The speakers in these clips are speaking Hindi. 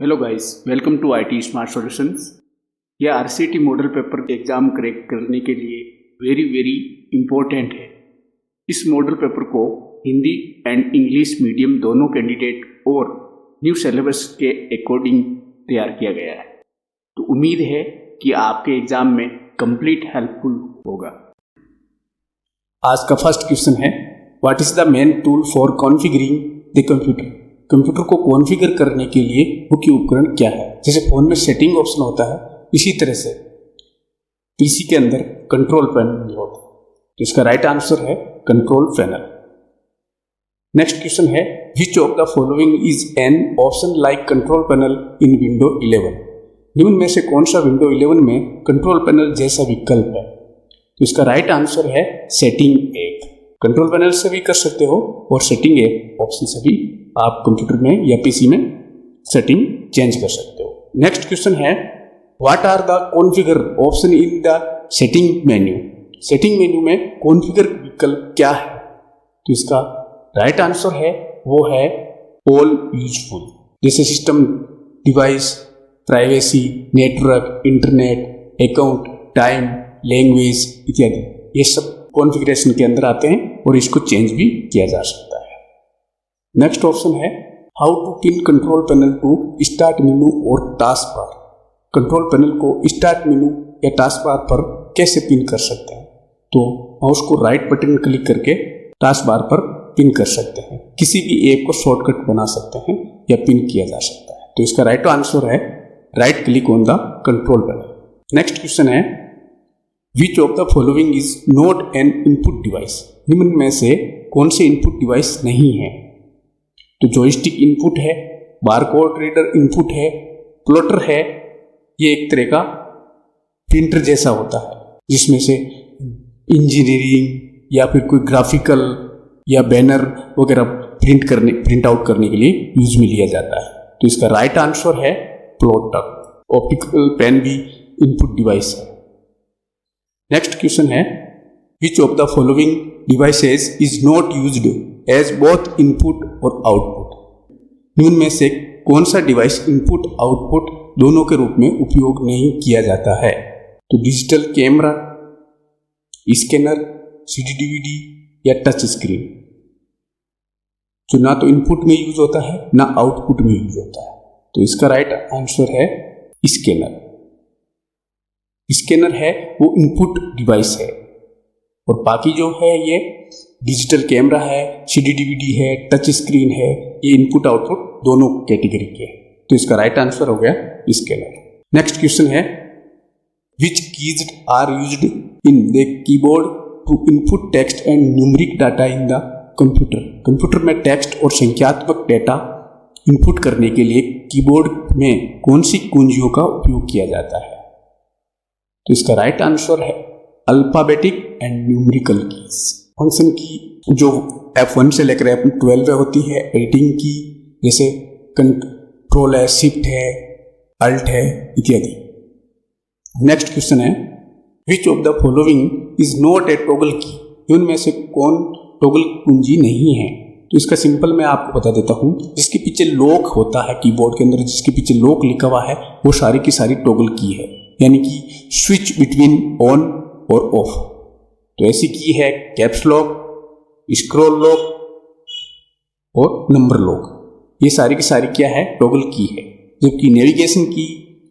Hello guys, welcome to IT smart solutions. यह RCT model paper exam crack करने के लिए वेरी इम्पोर्टेंट है। इस मॉडल पेपर को हिंदी एंड इंग्लिश मीडियम दोनों कैंडिडेट और न्यू सिलेबस के अकॉर्डिंग तैयार किया गया है। तो उम्मीद है कि आपके एग्ज़ाम में कंप्लीट हेल्पफुल होगा। आज का फर्स्ट क्वेश्चन है, what is the main tool for configuring the computer. Computer को कॉन्फ़िगर करने के लिए मुख्य उपकरण क्या है। जैसे फोन में सेटिंग ऑप्शन होता है, इसी तरह से पीसी के अंदर कंट्रोल पैनल होता है। तो इसका राइट आंसर है कंट्रोल पैनल। नेक्स्ट क्वेश्चन है, which of the following is an option like control panel in window 11। निम्न में से कौन सा विंडो 11 में कंट्रोल पैनल जैसा विकल्प है। तो इसका राइट आंसर है सेटिंग ऐप। कंट्रोल पैनल से भी कर सकते हो और सेटिंग ऐप ऑप्शन से भी आप कंप्यूटर में या पीसी में सेटिंग चेंज कर सकते हो। नेक्स्ट क्वेश्चन है, what are the configure option in the setting menu. Setting menu में कॉन्फ़िगर विकल्प क्या है। तो इसका राइट आंसर है वो है ऑल यूजफुल। जैसे system, device, privacy, network, internet, account, time, language इत्यादि, ये सब कॉन्फ़िगरेशन के अंदर आते हैं और इसको चेंज भी किया जा सकता है। नेक्स्ट ऑप्शन है, how to pin control panel to start menu और टास्क बार। कंट्रोल पैनल को स्टार्ट मेनू या टास्क बार पर कैसे पिन कर सकते हैं। तो माउस को राइट बटन क्लिक करके टास्क बार पर पिन कर सकते हैं। किसी भी ऐप को शॉर्टकट बना सकते हैं या पिन किया जा सकता है। तो इसका राइट आंसर है right click on the control panel. Next question है, which of the following is not an input device. निम्न में से कौन से इनपुट डिवाइस नहीं है। तो जॉयस्टिक इनपुट है, बारकोड रीडर इनपुट है, प्लॉटर है, ये एक तरह का प्रिंटर जैसा होता है जिसमें से इंजीनियरिंग या फिर कोई ग्राफिकल या बैनर वगैरह प्रिंट आउट करने के लिए यूज में लिया जाता है। तो इसका राइट आंसर है प्लॉटर। ऑप्टिकल पेन भी इनपुट डिवाइस है। नेक्स्ट क्वेश्चन है, which of the following devices is not used as both input और आउटपुट। निम्न में से कौन सा डिवाइस इनपुट आउटपुट दोनों के रूप में उपयोग नहीं किया जाता है। तो digital camera, scanner, CD DVD या टच स्क्रीन, जो ना तो इनपुट में यूज होता है ना आउटपुट में यूज होता है। तो इसका राइट आंसर है स्कैनर। स्कैनर है वो इनपुट डिवाइस है और बाकी जो है ये डिजिटल कैमरा है, सीडी डीवीडी है, टच स्क्रीन है, ये इनपुट आउटपुट दोनों कैटेगरी के हैं। तो इसका राइट आंसर हो गया स्कैनर। नेक्स्ट क्वेश्चन है, which keys are used in the keyboard to input text and numeric data in the computer. Computer में टेक्स्ट और संख्यात्मक डेटा इनपुट करने के लिए कीबोर्ड में कौन सी कुंजियों का उपयोग किया जाता है। तो इसका राइट आंसर है alphabetic and numerical keys. Function की जो F1 से लेकर F12 होती है, एडिटिंग की जैसे कंट्रोल है, शिफ्ट है, अल्ट है इत्यादि। नेक्स्ट क्वेश्चन है, which of the following is not A toggle की। इनमें से कौन टॉगल कुंजी नहीं है। तो इसका सिंपल मैं आपको बता देता हूँ, जिसके पीछे लॉक होता है कीबोर्ड के अंदर, जिसके पीछे लॉक लिखा हुआ है वो सारी की सारी टॉगल की है, यानी कि स्विच बिटवीन ऑन और ऑफ। तो ऐसी की है कैप्स लॉक, स्क्रॉल लॉक और नंबर लॉक। ये सारी की सारी क्या है, टॉगल की है। जबकि नेविगेशन की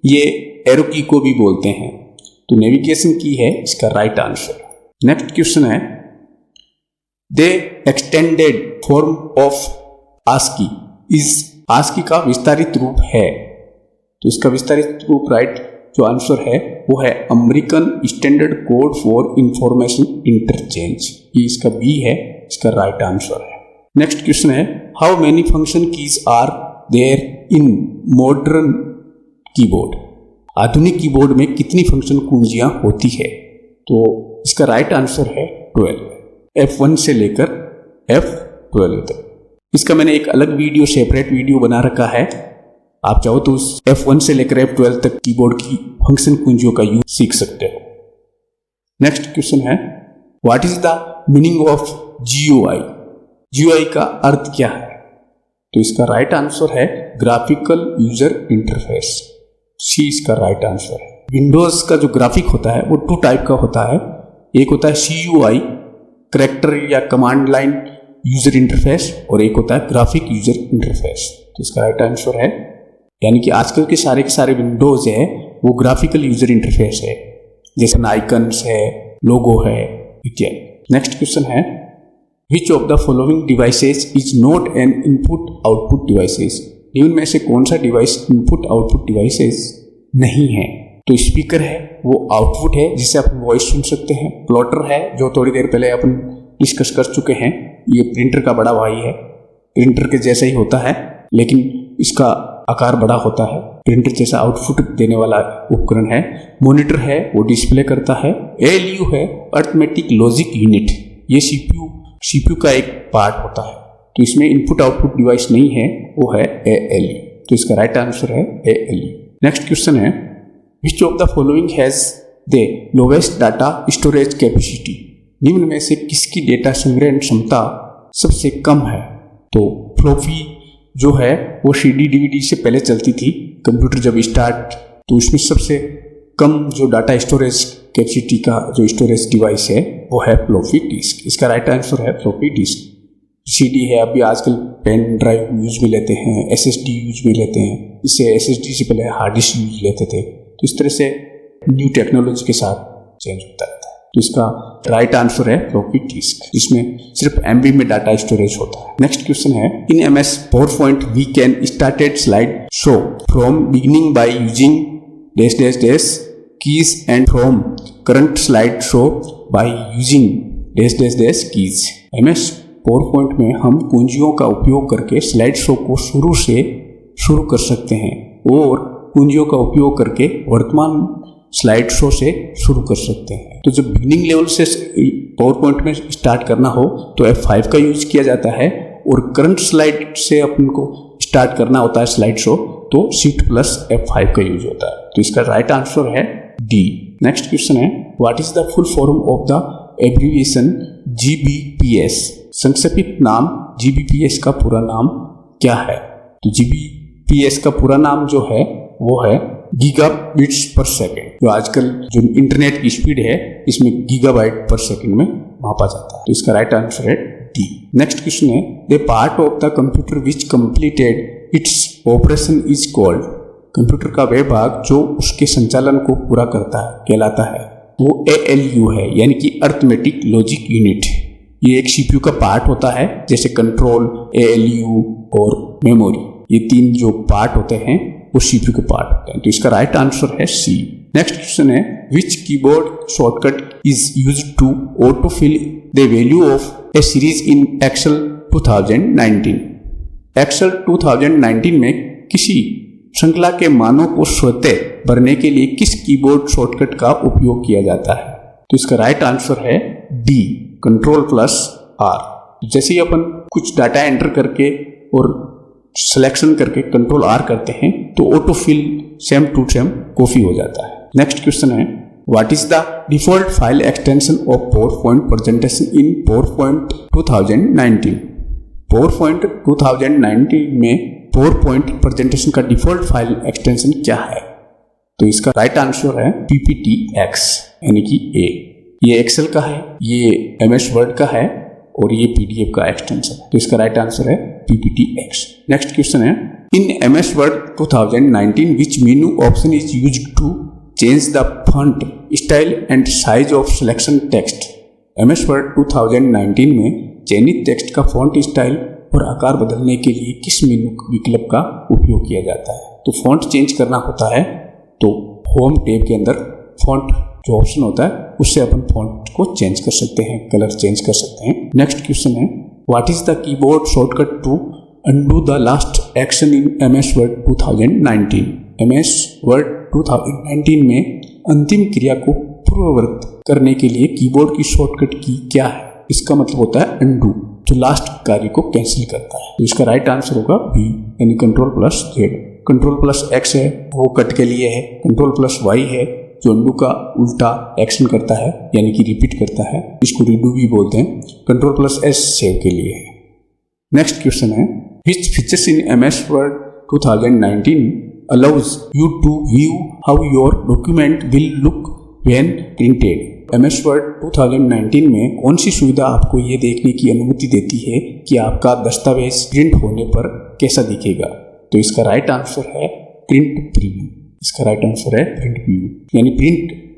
ये एरो की को भी बोलते हैं। तो नेविगेशन की है इसका राइट आंसर। नेक्स्ट क्वेश्चन है, they extended form of ASCII is. ASCII का विस्तारित रूप है। तो इसका विस्तारित रूप राइट जो आंसर है वो है American standard code for information interchange. ये इसका बी है, इसका राइट आंसर है। नेक्स्ट क्वेश्चन है, how many function keys are there in modern keyboard. आधुनिक कीबोर्ड में कितनी फंक्शन कुंजियां होती है। तो इसका राइट आंसर है 12, F1 से लेकर F12 तक। इसका मैंने एक अलग वीडियो, सेपरेट वीडियो बना रखा है। आप चाहो तो उस F1 से लेकर F12 तक कीबोर्ड की फंक्शन कुंजियों का यूज सीख सकते हो। नेक्स्ट क्वेश्चन है, what is the meaning of GUI। GUI का अर्थ क्या है। तो इसका राइट आंसर है ग्राफिकल यूजर इंटरफेस, सी इसका राइट आंसर है। विंडोज का जो ग्राफिक होता है वो 2 टाइप का होता है, एक होता है CUI कैरेक्टर या कमांड लाइन यूजर इंटरफेस और एक होता है ग्राफिक यूजर इंटरफेस। तो इसका राइट आंसर है, यानी कि आजकल के सारे विंडोज है वो ग्राफिकल यूजर इंटरफेस है, जैसे आइकन्स है, लोगो है इत्यादि। नेक्स्ट क्वेश्चन है which of the following devices is not an input output devices, निम्न में से कौन सा डिवाइस इनपुट आउटपुट डिवाइसेस नहीं है। तो स्पीकर है वो आउटपुट है जिससे आप वॉइस सुन सकते हैं, प्लॉटर है जो थोड़ी देर पहले अपन डिस्कस कर चुके हैं, ये प्रिंटर का बड़ा भाई है, प्रिंटर के जैसा ही होता है लेकिन इसका आकार बड़ा होता है, प्रिंटर जैसा आउटपुट देने वाला उपकरण है। मॉनिटर है वो डिस्प्ले करता है। ALU है अर्थमेटिक लॉजिक यूनिट, ये CPU का एक पार्ट होता है, तो इसमें इनपुट आउटपुट डिवाइस नहीं है, वो है ALU, तो इसका राइट आंसर है ALU। नेक्स्ट क्वेश्चन है which of the following has the lowest data storage capacity, निम्न में से किसकी डेटा संग्रहण क्षमता सबसे कम है। तो फ्लॉपी जो है वो CD DVD से पहले चलती थी, कंप्यूटर जब स्टार्ट तो उसमें सबसे कम जो डाटा स्टोरेज कैपेसिटी का जो स्टोरेज डिवाइस है वो है फ्लॉपी डिस्क, इसका राइट आंसर है फ्लॉपी डिस्क। CD है अभी आजकल पेन ड्राइव यूज में लेते हैं, SSD यूज में लेते हैं, इससे SSD से पहले हार्ड डिस्क यूज लेते थे, तो इस तरह से न्यू टेक्नोलॉजी के साथ चेंज होता रहता है। तो इसका राइट आंसर है फ्लॉपी डिस्क, जिसमें सिर्फ MB में डाटा स्टोरेज होता है। नेक्स्ट क्वेश्चन है in MS PowerPoint we can started slide show from beginning by using dash dash dash keys and from current slide show by using dash dash dash keys. MS PowerPoint में हम कुंजियों का उपयोग करके स्लाइड शो को शुरू कर सकते हैं और कुंजियों का उपयोग करके वर्तमान स्लाइड शो से शुरू कर सकते हैं। तो जब बिगिनिंग लेवल से PowerPoint में स्टार्ट करना हो तो F5 का यूज किया जाता है और करंट स्लाइड से अपन को स्टार्ट करना होता है स्लाइड शो तो Shift+F5 का यूज होता है। तो इसका राइट आंसर है D। नेक्स्ट क्वेश्चन है what is the full form of the abbreviation GBPS, संक्षेपित नाम GBPS का पूरा नाम क्या है। तो GBPS का पूरा नाम जो है वो है गीगाबिट्स पर सेकेंड, जो आजकल जो इंटरनेट की स्पीड है इसमें गीगाबाइट पर सेकेंड में मापा जाता है। तो इसका राइट आंसर है डी। नेक्स्ट क्वेश्चन है the part of the computer which completed its operation is called, computer का वह भाग जो उसके संचालन को पूरा करता है कहलाता है, वो ALU है, यानी कि अर्थमेटिक लॉजिक यूनिट। ये एक CPU का पार्ट होता है, जैसे कंट्रोल, ALU और मेमोरी, ये 3 जो पार्ट होते हैं वो CPU के पार्ट होते हैं। तो इसका राइट आंसर है C। नेक्स्ट क्वेश्चन है which keyboard shortcut is used to auto fill the value of a series in Excel 2019। Excel 2019 में किसी श्रृंखला के मानों को स्वतः भरने के लिए किस कीबोर्ड शॉर्टकट का उपयोग किया जाता है। तो इसका राइट आंसर है डी, Ctrl+R। जैसे ही अपन कुछ डाटा एंटर करके और सिलेक्शन करके Ctrl+R करते हैं तो auto fill same to same copy हो जाता है। नेक्स्ट क्वेश्चन है what is the default file extension of PowerPoint presentation in PowerPoint 2019। PowerPoint 2019 में PowerPoint प्रेजेंटेशन का डिफॉल्ट फाइल एक्सटेंशन क्या है। तो इसका राइट आंसर है PPTX, यानी कि A। ये एक्सेल का है, ये MS वर्ड का है और ये PDF का एक्सटेंशन है। तो इसका राइट आंसर है PPTX। नेक्स्ट क्वेश्चन है in MS Word 2019 which menu option is used to change the font style and size of selection text। MS Word 2019 में चयनित टेक्स्ट का फॉन्ट स्टाइल और आकार बदलने के लिए किस मेनू विकल्प का उपयोग किया जाता है। तो फॉन्ट चेंज करना होता है तो होम टैब के अंदर फॉन्ट जो ऑप्शन होता है उससे अपन फॉन्ट को चेंज कर सकते हैं, कलर चेंज कर सकते हैं। नेक्स्ट क्वेश्चन है what is the keyboard shortcut to undo the last action in MS Word 2019। MS Word 2019 में अंतिम क्रिया को पूर्ववत करने के लिए कीबोर्ड की शॉर्टकट की क्या है। इसका मतलब होता है अनडू, जो लास्ट कार्य को कैंसिल करता है। तो इसका राइट आंसर होगा बी, यानी Ctrl+Z। Ctrl+X है वो कट के लिए है, Ctrl+Y है जो अनडू का उल्टा एक्शन करता है यानी कि रिपीट करता है, इसको रीडू भी बोलते हैं। Ctrl+S सेव के लिए है। नेक्स्ट क्वेश्चन है Which features in MS Word 2019 allows you to view how your document will look when printed? MS Word 2019 में कौन सी सुविधा आपको ये देखने की अनुमति देती है कि आपका दस्तावेज प्रिंट होने पर कैसा दिखेगा? तो इसका राइट आंसर है प्रिंट प्रीव्यू। इसका राइट आंसर है प्रिंट प्रीव्यू, यानी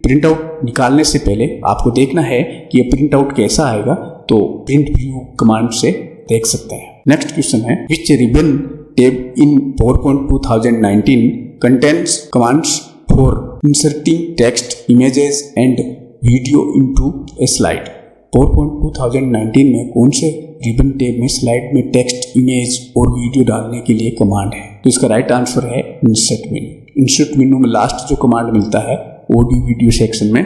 प्रिंट आउट निकालने से पहले आपको देखना है कि ये प्रिंट आउट कैसा आएगा, तो प्रिंट प्रीव्यू कमांड से देख सकते हैं। नेक्स्ट क्वेश्चन है which ribbon tab in PowerPoint 2019 contains commands for inserting text, images and video into a slide? PowerPoint 2019 में कौन से रिबन टेब में स्लाइड में टेक्स्ट, इमेज और वीडियो डालने के लिए कमांड है? तो इसका राइट आंसर है इंसर्ट मेनू। इंसर्ट मेनू में लास्ट जो कमांड मिलता है ऑडियो वीडियो सेक्शन में,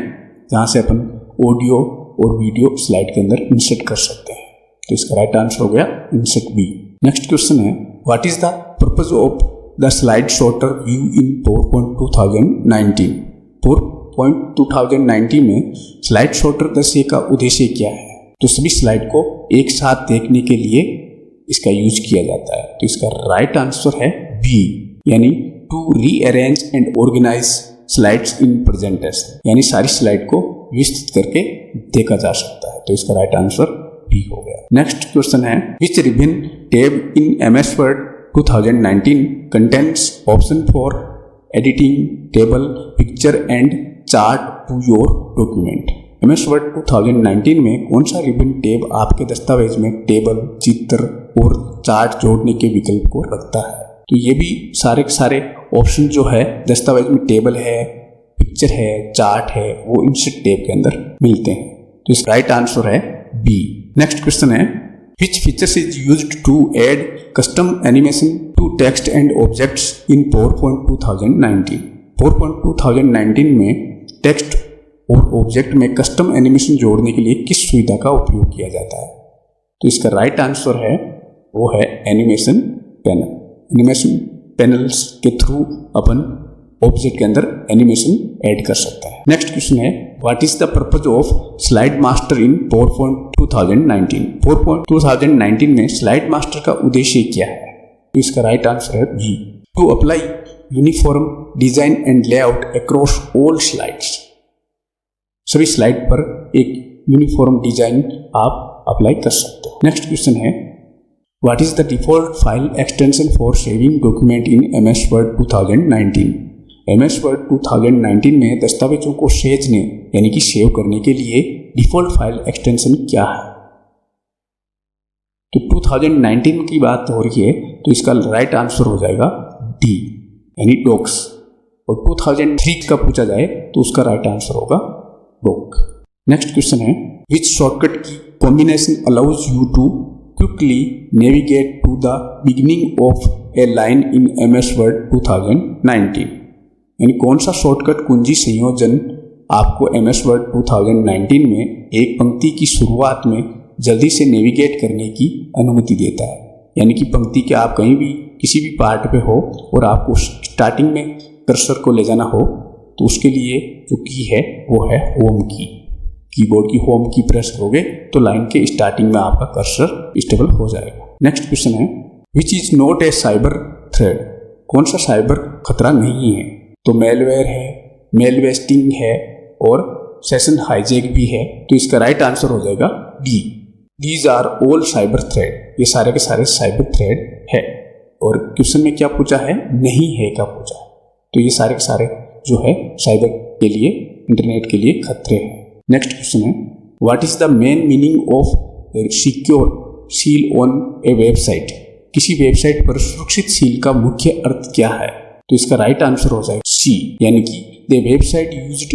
जहाँ से अपन ऑडियो और वीडियो स्लाइड के अंदर इंसर्ट कर सकते हैं। तो इसका राइट आंसर हो गया इंसर्ट बी। नेक्स्ट क्वेश्चन है what is the purpose of the slide sorter view in PowerPoint 2019? PowerPoint 2019 में स्लाइड सॉर्टर दृश्य का उद्देश्य क्या है? तो सभी स्लाइड को एक साथ देखने के लिए इसका यूज किया जाता है। तो इसका राइट आंसर है बी, यानी to rearrange and organise slides in presentation, यानी सारी स्लाइड को विस्तृत करके देखा जा सकता है। तो इसका राइट आंसर बी हो गया। नेक्स्ट क्वेश्चन है which ribbon tab in MS Word 2019 contains option for editing table, picture and chart to your document? MS Word 2019 में कौन सा रिबन टेब आपके दस्तावेज में टेबल, चित्र और चार्ट जोड़ने के विकल्प को रखता है? तो ये भी सारे के सारे ऑप्शन जो है दस्तावेज में टेबल है, पिक्चर है, चार्ट है, वो इंसर्ट टेब के अंदर मिलते हैं। तो इसका राइट आंसर है बी। नेक्स्ट क्वेश्चन है which features is used to add custom animation to text and objects in PowerPoint 2019? PowerPoint 2019 में टेक्स्ट और ऑब्जेक्ट में कस्टम एनिमेशन जोड़ने के लिए किस सुविधा का उपयोग किया जाता है? तो इसका राइट आंसर है वो है एनिमेशन पैनल। एनिमेशन पैनल्स के थ्रू अपन ऑब्जेक्ट के अंदर एनिमेशन ऐड कर सकता है। नेक्स्ट क्वेश्चन है what is the purpose of slide master in PowerPoint 2019? PowerPoint 2019 में स्लाइड मास्टर का उद्देश्य क्या है? तो इसका राइट आंसर है G, to apply uniform design and layout across all slides. सभी स्लाइड पर एक यूनिफॉर्म डिजाइन आप अप्लाई कर सकते हो। नेक्स्ट क्वेश्चन है what is the default file extension for saving document in MS Word 2019? MS Word 2019 में दस्तावेजों को सहेजने यानी कि सेव करने के लिए डिफॉल्ट फाइल एक्सटेंशन क्या है? तो 2019 की बात हो रही है, तो इसका राइट आंसर हो जाएगा डी, यानी डॉक्स। और 2003 का पूछा जाए तो उसका राइट आंसर होगा डॉक। नेक्स्ट क्वेश्चन है which shortcut key combination allows you to quickly navigate to the beginning of a line in MS Word 2019? यानी कौन सा शॉर्टकट कुंजी संयोजन आपको MS Word 2019 में एक पंक्ति की शुरुआत में जल्दी से नेविगेट करने की अनुमति देता है? यानी कि पंक्ति के आप कहीं भी किसी भी पार्ट पे हो और आपको स्टार्टिंग में कर्सर को ले जाना हो, तो उसके लिए जो की है वो है होम की। कीबोर्ड की होम की प्रेस करोगे तो लाइन के स्टार्टिंग में आपका कर्सर स्टेबल हो जाएगा। नेक्स्ट क्वेश्चन है which is not A cyber threat? कौन सा साइबर खतरा नहीं है? तो मेलवेयर है, मेल वेस्टिंग है और सेशन हाईजैक भी है। तो इसका राइट आंसर हो जाएगा D, these are all cyber threat. ये सारे के सारे साइबर थ्रेट है। और क्वेश्चन में क्या पूछा है? नहीं है का पूछा है। तो ये सारे के सारे जो है साइबर के लिए, इंटरनेट के लिए खतरे हैं। नेक्स्ट क्वेश्चन है what is the main meaning of secure seal on A website? किसी वेबसाइट पर सुरक्षित सील का मुख्य अर्थ क्या है? तो इसका राइट आंसर हो जाएगा सी, यानी कि the website used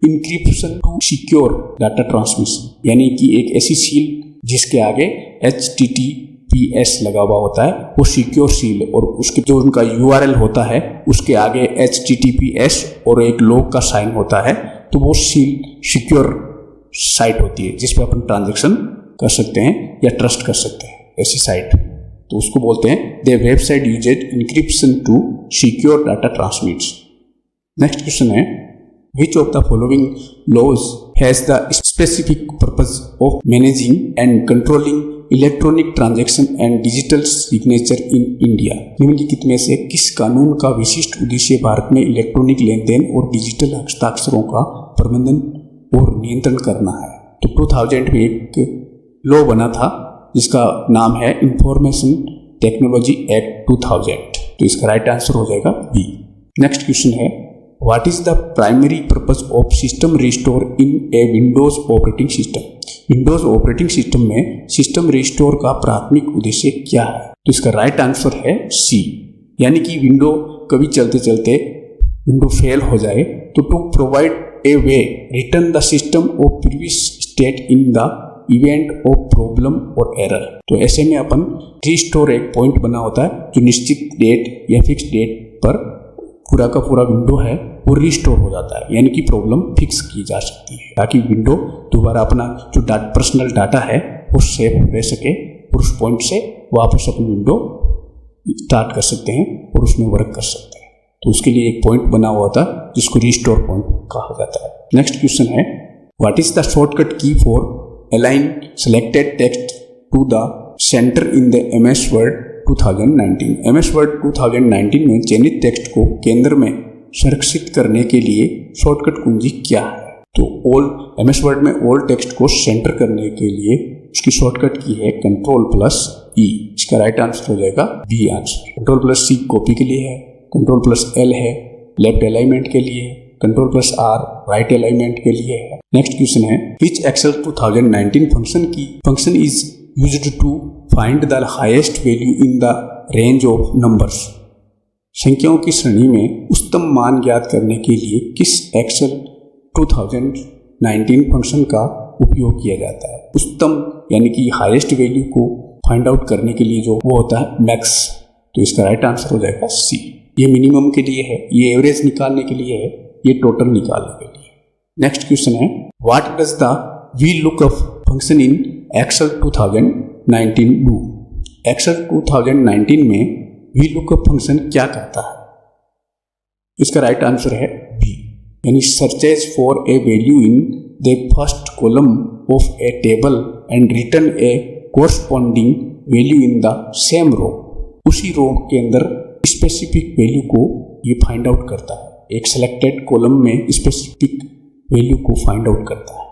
encryption to secure data transmission, यानी कि एक ऐसी सील जिसके आगे HTTPS लगा हुआ होता है, वो सिक्योर सील, और उसके जो उनका URL होता है उसके आगे HTTPS और एक लॉग का साइन होता है, तो वो सील सिक्योर साइट होती है जिस पे अपन ट्रांजैक्शन कर सकते हैं या ट्रस्ट कर सकते हैं। ऐसी साइट तो उसको बोलते हैं the website used encryption to secure data transmits. Next question है which of the following laws has the specific purpose of managing and controlling electronic transaction and digital signature in India. निम्नलिखित में से किस कानून का विशिष्ट उद्देश्य भारत में इलेक्ट्रॉनिक लेन देन और डिजिटल हस्ताक्षरों का प्रबंधन और नियंत्रण करना है? तो 2000 में एक लॉ बना था जिसका नाम है इंफॉर्मेशन टेक्नोलॉजी एक्ट 2000। तो इसका राइट आंसर हो जाएगा बी। नेक्स्ट क्वेश्चन है, what is the primary purpose of system restore in A Windows operating system? Windows operating system में सिस्टम रिस्टोर का प्राथमिक उद्देश्य क्या है? तो इसका राइट आंसर है सी, यानी कि विंडो कभी चलते चलते विंडो फेल हो जाए तो to provide a way return the system of previous state in the event of problem और एरर। तो ऐसे में अपन रिस्टोर एक पॉइंट बना होता है जो निश्चित डेट या फिक्स डेट पर पूरा का पूरा विंडो है वो रिस्टोर हो जाता है, यानी कि प्रॉब्लम फिक्स की जा सकती है ताकि विंडो दोबारा अपना जो पर्सनल डाटा है वो सेव रह सके और उस पॉइंट से वापस अपनी विंडो स्टार्ट कर सकते हैं और उसमें वर्क कर सकते हैं। तो उसके लिए एक पॉइंट बना हुआ था जिसको रिस्टोर पॉइंट कहा जाता है। नेक्स्ट क्वेश्चन है, what is the shortcut key for align selected text to the center in the MS Word 2019? MS Word 2019 में चयनित टेक्स्ट को केंद्र में संरक्षित करने के लिए शॉर्टकट कुंजी क्या है? तो MS वर्ड में ऑल टेक्स्ट को सेंटर करने के लिए उसकी शॉर्टकट की है Ctrl+E। इसका राइट आंसर हो जाएगा बी आंसर। Ctrl+C कॉपी के लिए है, Ctrl+L है लेफ्ट अलाइनमेंट के लिए, Ctrl+R राइट अलाइनमेंट के लिए है। नेक्स्ट क्वेश्चन है, which Excel 2019 function is used to find the highest value in the range of numbers? संख्याओं की श्रेणी में उच्चतम मान ज्ञात करने के लिए किस एक्सेल 2019 फंक्शन का उपयोग किया जाता है? उच्चतम यानी कि हाईएस्ट वैल्यू को फाइंड आउट करने के लिए जो वो होता है मैक्स। तो इसका राइट आंसर हो जाएगा सी। ये मिनिमम के लिए है, ये एवरेज निकालने के लिए है, ये टोटल निकालने के लिए। नेक्स्ट क्वेश्चन है, what does the VLOOKUP function in Excel 2019 do? Excel 2019 में VLOOKUP फंक्शन क्या करता है? इसका राइट आंसर है बी, यानी searches for a value in the first column of a table and return a corresponding value in the same row. उसी रो के अंदर स्पेसिफिक वैल्यू को ये फाइंड आउट करता है, एक सिलेक्टेड कॉलम में स्पेसिफिक वैल्यू को फाइंड आउट करता है।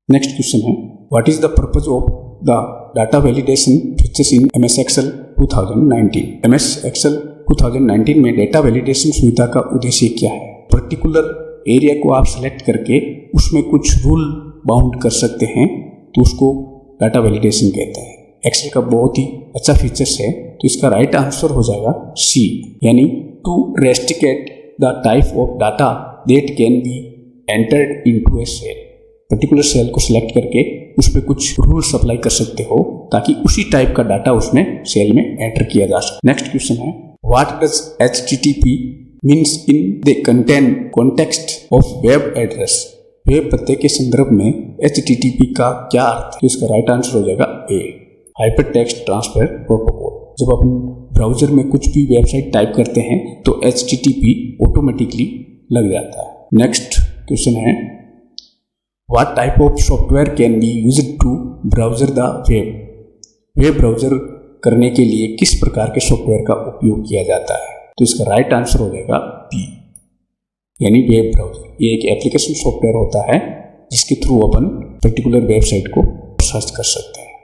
नेक्स्ट क्वेश्चन है, what is the purpose of the data validation features in MS Excel 2019? MS Excel 2019 में डेटा वैलिडेशन सुविधा का उद्देश्य क्या है? पर्टिकुलर एरिया को आप सेलेक्ट करके उसमें कुछ रूल बाउंड कर सकते हैं तो उसको डाटा वैलिडेशन कहते हैं। एक्सेल का बहुत ही अच्छा फीचर्स है, तो इसका राइट आंसर हो जाएगा सी, यानी to restrict the type of data that can be entered into a cell. Particular cell को सिलेक्ट करके उस पर कुछ रूल्स अप्लाई कर सकते हो ताकि उसी टाइप का डाटा उसमें सेल में एंटर किया जा सके। नेक्स्ट क्वेश्चन है, what does HTTP means in the context of web address? Web पते के संदर्भ में HTTP का क्या अर्थ है? तो इसका राइट आंसर हो जाएगा ए, हाइपर टेक्स्ट ट्रांसफर प्रोटोकॉल। जब अपन ब्राउजर में कुछ भी वेबसाइट टाइप करते हैं तो HTTP ऑटोमेटिकली लग जाता है। नेक्स्ट क्वेश्चन है, what type of software can be used to browser the web? Web browser करने के लिए किस प्रकार के सॉफ्टवेयर का उपयोग किया जाता है? तो इसका राइट आंसर हो जाएगा बी, यानी वेब ब्राउजर। ये एक एप्लीकेशन सॉफ्टवेयर होता है जिसके थ्रू अपन पर्टिकुलर वेबसाइट को सर्च कर सकते हैं।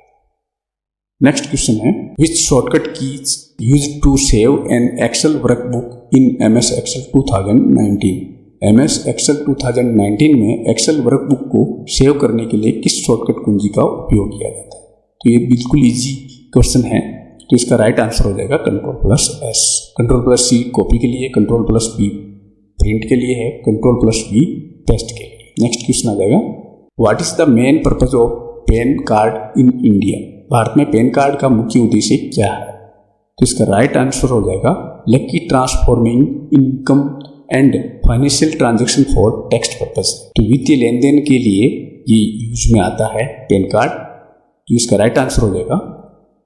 नेक्स्ट क्वेश्चन है, which shortcut keys used to save an Excel workbook in MS Excel 2019? MS Excel 2019 में एक्सेल वर्कबुक को सेव करने के लिए किस शॉर्टकट कुंजी का उपयोग किया जाता है? तो ये बिल्कुल इजी क्वेश्चन है, तो इसका राइट आंसर हो जाएगा Ctrl+S। Ctrl+C कॉपी के लिए, Ctrl+P प्रिंट के लिए है, Ctrl+V पेस्ट के लिए। नेक्स्ट क्वेश्चन आ जाएगा, what is the main purpose of pan card in India? Bharat में पैन कार्ड का मुख्य उद्देश्य क्या है? तो इसका राइट आंसर हो जाएगा lucky transforming income and financial transaction for tax purpose. तो वित्तीय लेन देन के लिए ये यूज में आता है पैन कार्ड, तो इसका राइट आंसर हो जाएगा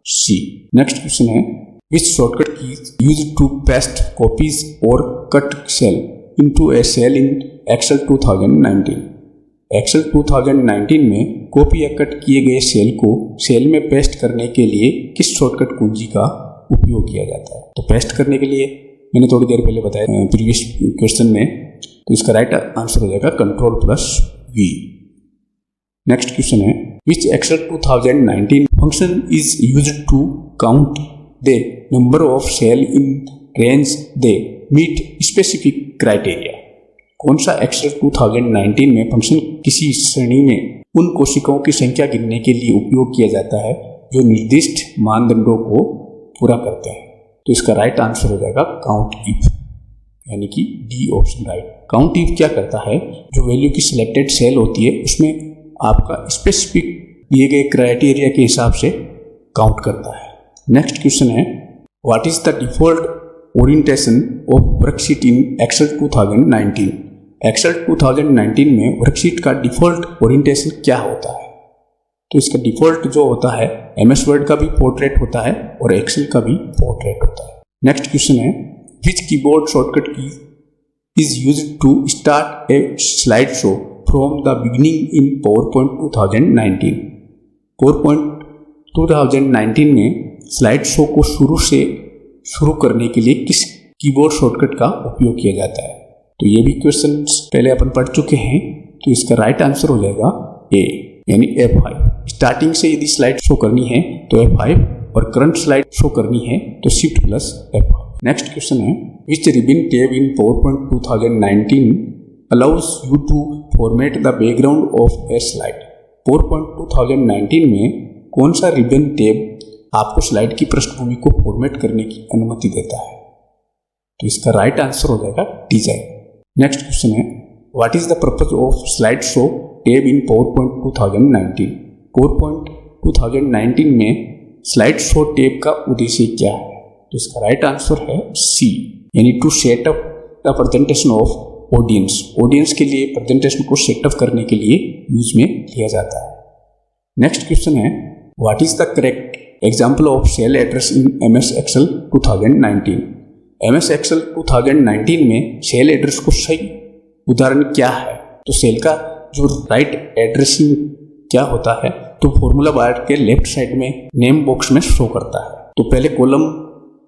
सी। नेक्स्ट क्वेश्चन है, which shortcut keys used to paste copies और cut cell into a cell in Excel 2019? Excel 2019 में कॉपी या कट किए गए सेल को सेल में पेस्ट करने के लिए किस शॉर्टकट कुंजी का उपयोग किया जाता है? तो पेस्ट करने के लिए मैंने थोड़ी देर पहले बताया प्रीवियस क्वेश्चन में, तो इसका राइट आंसर हो जाएगा Ctrl+V। नेक्स्ट क्वेश्चन है, which Excel 2019 function is used to count the number of cell in range they meet specific criteria? कौन सा एक्सेल 2019 में फंक्शन किसी श्रेणी में उन कोशिकाओं की संख्या गिनने के लिए उपयोग किया जाता है जो निर्दिष्ट मानदंडों को पूरा करते हैं? तो इसका राइट आंसर हो जाएगा काउंट इफ, यानी कि D option right. Count if क्या करता है, जो वैल्यू की सिलेक्टेड सेल होती है उसमें आपका स्पेसिफिक दिए गए क्राइटेरिया के हिसाब से काउंट करता है। नेक्स्ट क्वेश्चन है, what is the default orientation of worksheet in Excel 2019? Excel 2019 में वर्कशीट का डिफॉल्ट ओरिएंटेशन क्या होता है? तो इसका डिफॉल्ट जो होता है MS वर्ड का भी पोर्ट्रेट होता है और एक्सेल का भी पोर्ट्रेट होता है। नेक्स्ट क्वेश्चन है, which keyboard shortcut key is used to start a slide show from the beginning in PowerPoint 2019? PowerPoint 2019 में स्लाइड शो को शुरू करने के लिए किस कीबोर्ड शॉर्टकट का उपयोग किया जाता है? तो ये भी क्वेश्चंस पहले अपन पढ़ चुके हैं, तो इसका राइट आंसर हो जाएगा ए, यानी F5। स्टार्टिंग से यदि स्लाइड शो करनी है तो F5 और करंट स्लाइड शो करनी है तो Shift+F5। नेक्स्ट क्वेश्चन है, which ribbon tab in PowerPoint 2019 allows you to format the background of a slide? PowerPoint 2019 में कौन सा रिबन टैब आपको स्लाइड की पृष्ठभूमि को फॉर्मेट करने की अनुमति देता है? तो इसका राइट आंसर हो जाएगा डिजाइन। नेक्स्ट क्वेश्चन है, what is the purpose of slide show tab in PowerPoint 2019? PowerPoint 2019 में स्लाइड शो टैब का उद्देश्य क्या है? तो इसका राइट आंसर है सी, यानी to set up the presentation of audience. Audience के लिए प्रेजेंटेशन को सेटअप करने के लिए यूज में लिया जाता है। नेक्स्ट क्वेश्चन है, what is the correct example of cell address in MS Excel 2019? MS Excel 2019 में सेल एड्रेस को सही उदाहरण क्या है? तो सेल का जो राइट एड्रेसिंग क्या होता है, तो फॉर्मूला बार के लेफ्ट साइड में नेम बॉक्स में शो करता है। तो पहले कॉलम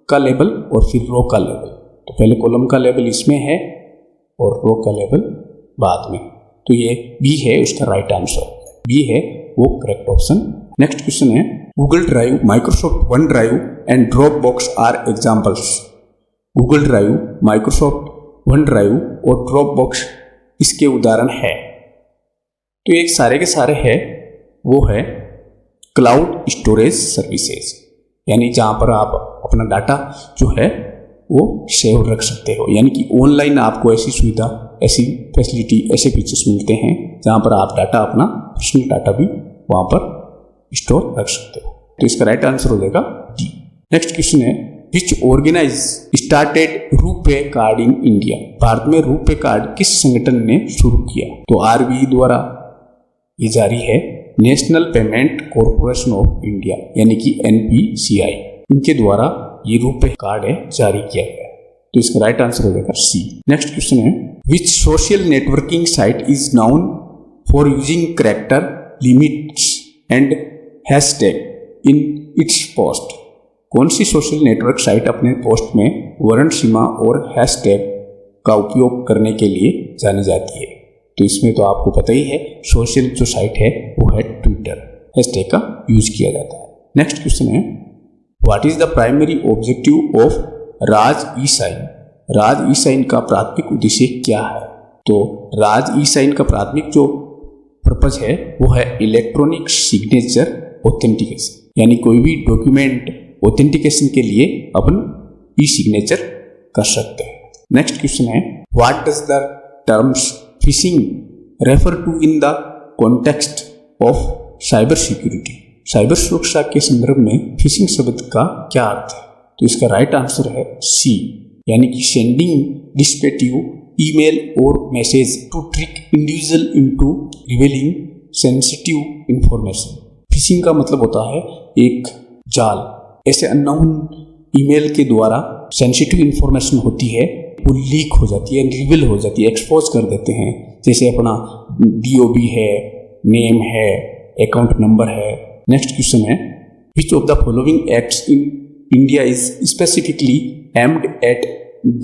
का लेबल और फिर रो का लेबल। तो पहले कॉलम का लेबल इसमें है और रो का लेबल बाद में। तो ये बी है उसका राइट आंसर, बी है वो करेक्ट ऑप्शन। नेक्स्ट क्वेश्चन है, Google Drive, Microsoft OneDrive and Dropbox are examples. Google Drive, Microsoft OneDrive और ड्रॉप बॉक्स इसके उदाहरण है। तो एक सारे के सारे है वो है क्लाउड स्टोरेज सर्विसेज, यानी जहाँ पर आप अपना डाटा जो है वो सेव रख सकते हो, यानी कि ऑनलाइन आपको ऐसी सुविधा, ऐसी फैसिलिटी, ऐसे फीचर्स मिलते हैं जहाँ पर आप डाटा, अपना पर्सनल डाटा भी वहाँ पर स्टोर रख सकते हो। तो इसका राइट आंसर हो जाएगा डी। नेक्स्ट क्वेश्चन है, which organise started RuPay card in India? Bharat में रुपे कार्ड किस संगठन ने शुरू किया? तो RBI द्वारा ये जारी है, national payment corporation of India, यानी कि NPCI, इनके द्वारा ये रुपे कार्ड है जारी किया गया। तो इसका राइट आंसर हो जाएगा सी। नेक्स्ट क्वेश्चन है, which social networking site is known for using character limits and hashtag in its post? कौन सी सोशल नेटवर्क साइट अपने पोस्ट में वर्ण सीमा और हैशटैग का उपयोग करने के लिए जानी जाती है? तो इसमें तो आपको पता ही है, सोशल जो साइट है वो है ट्विटर, हैशटैग का यूज किया जाता है। नेक्स्ट क्वेश्चन है, what is the primary objective of Raj e sign? Raj e sign का प्राथमिक उद्देश्य क्या है? तो राज ई साइन का प्राथमिक जो पर्पज है वो है इलेक्ट्रॉनिक सिग्नेचर ऑथेंटिकेशन, यानी कोई भी डॉक्यूमेंट ऑथेंटिकेशन के लिए अपन ई सिग्नेचर कर सकते हैं। नेक्स्ट क्वेश्चन है, what does the terms phishing refer to in the context of cyber security? Cyber सुरक्षा के संदर्भ में फिशिंग शब्द का क्या अर्थ है? तो इसका राइट आंसर है सी, यानी कि सेंडिंग डिस्पेटिव ईमेल और message to trick individual into revealing sensitive information. Phishing का मतलब होता है एक जाल, ऐसे अननोन ईमेल के द्वारा सेंसिटिव इंफॉर्मेशन होती है वो लीक हो जाती है, रिवील हो जाती है, एक्सपोज कर देते हैं जैसे अपना DOB है, नेम है, अकाउंट नंबर है। नेक्स्ट क्वेश्चन है which of the following acts in India is specifically aimed at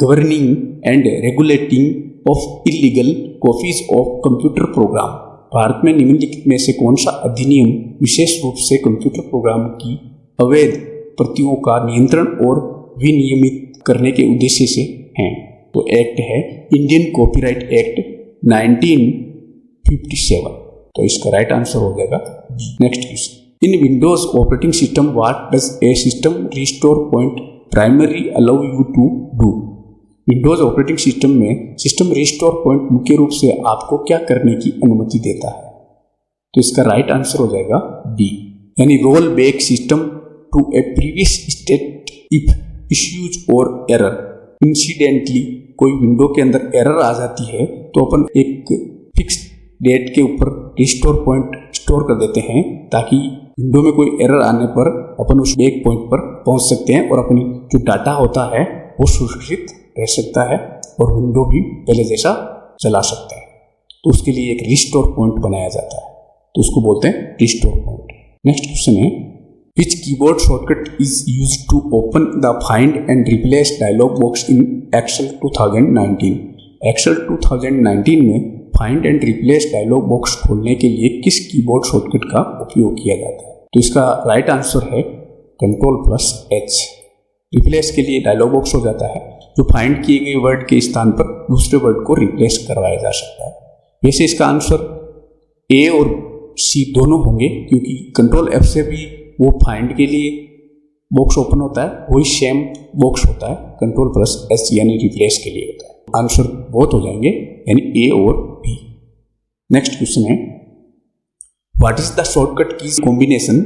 governing and regulating of illegal copies of computer program. Bharat में निम्नलिखित में से कौन सा अधिनियम विशेष रूप से कंप्यूटर प्रोग्राम की अवैध प्रतियों का नियंत्रण और विनियमित करने के उद्देश्य से है? तो एक्ट है इंडियन कॉपीराइट एक्ट 1957। तो इसका राइट आंसर हो जाएगा B. Next question, in Windows operating system what does a system restore point primary allow you to do? Windows operating system में सिस्टम रिस्टोर पॉइंट मुख्य रूप से आपको क्या करने की अनुमति देता है? तो इसका राइट आंसर हो जाएगा बी, यानी roll back system to a previous state if issues और एरर। इंसिडेंटली कोई विंडो के अंदर एरर आ जाती है तो अपन एक फिक्स डेट के ऊपर रिस्टोर पॉइंट स्टोर कर देते हैं ताकि विंडो में कोई एरर आने पर अपन उस बैक पॉइंट पर पहुंच सकते हैं और अपनी जो डाटा होता है वो सुरक्षित रह सकता है और विंडो भी पहले जैसा चला सकता है। तो उसके लिए एक रिस्टोर पॉइंट बनाया जाता है, तो उसको बोलते हैं रिस्टोर पॉइंट। नेक्स्ट क्वेश्चन है which keyboard shortcut is used to open the find and replace dialog box in Excel 2019? Excel 2019 में find and replace dialog box खोलने के लिए किस कीबोर्ड शॉर्टकट का उपयोग किया जाता है? तो इसका राइट आंसर है Ctrl+H। रिप्लेस के लिए डायलॉग बॉक्स हो जाता है जो फाइंड किए गए वर्ड के स्थान पर दूसरे वर्ड को रिप्लेस करवाया जा सकता है। वैसे इसका आंसर ए और सी दोनों होंगे क्योंकि Ctrl+F से भी वो फाइंड के लिए बॉक्स ओपन होता है, वही सेम बॉक्स होता है Ctrl+S यानी रिप्लेस के लिए होता है। आंसर बहुत हो जाएंगे यानी ए और बी। नेक्स्ट क्वेश्चन है what is the shortcut keys combination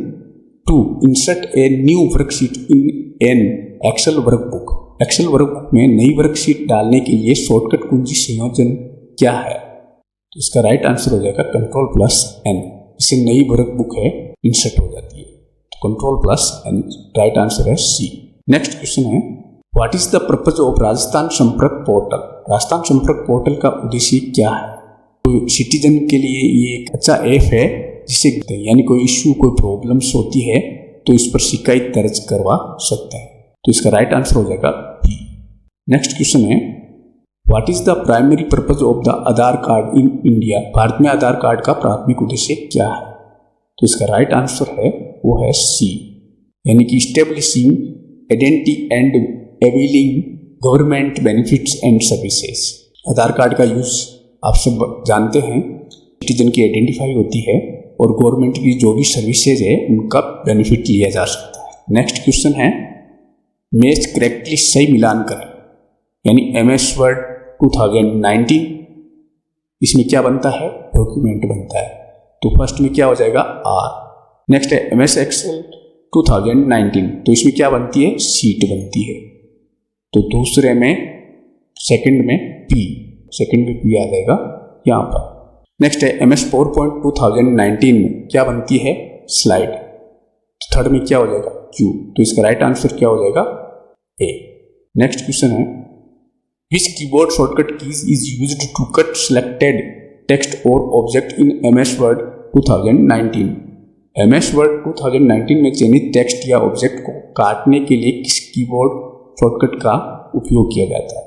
to insert a new worksheet in an Excel workbook? Excel workbook में नई वर्कशीट डालने के लिए शॉर्टकट कुंजी संयोजन क्या है? तो इसका राइट आंसर हो जाएगा Ctrl+N। इससे नई वर्कबुक है इंसर्ट हो जाती है, तो Ctrl+N राइट आंसर है सी। नेक्स्ट क्वेश्चन है what is the purpose of Rajasthan Sampark portal? Rajasthan Sampark portal का उद्देश्य क्या है? तो सिटीजन के लिए ये एक अच्छा ऐप है जिसे यानी कोई इश्यू कोई प्रॉब्लम्स होती है तो इस पर शिकायत दर्ज करवा सकते हैं, तो इसका राइट आंसर हो जाएगा बी। नेक्स्ट क्वेश्चन है what is the primary purpose of the Aadhaar card in India? Bharat में आधार कार्ड का प्राथमिक उद्देश्य क्या है? तो इसका राइट आंसर है वो है सी, यानी कि establishing identity and availing government benefits and services. Aadhaar card का यूज आप सब जानते हैं, सिटीजन की आइडेंटिफाई होती है और गवर्नमेंट की जो भी सर्विसेज है उनका बेनिफिट लिया जा सकता है। नेक्स्ट क्वेश्चन है मैच करेक्टली सही मिलान करें, यानी MS वर्ड 2019 इसमें क्या बनता है? डॉक्यूमेंट बनता है, तो फर्स्ट में क्या हो जाएगा R। नेक्स्ट है MS एक्सेल 2019, तो इसमें क्या बनती है? शीट बनती है, तो दूसरे में सेकंड में P, सेकंड में P आ जाएगा यहाँ पर। नेक्स्ट है MS PowerPoint 2019 में क्या बनती है? स्लाइड, तो थर्ड में क्या हो जाएगा? Q, तो इसका राइट आंसर क्या हो जाएगा? A। नेक्स्ट क्वेश्चन है which keyboard shortcut keys is used to cut selected text और object in MS Word 2019? MS Word 2019 में चयनित टेक्स्ट या ऑब्जेक्ट को काटने के लिए किस कीबोर्ड शॉर्टकट का उपयोग किया जाता है?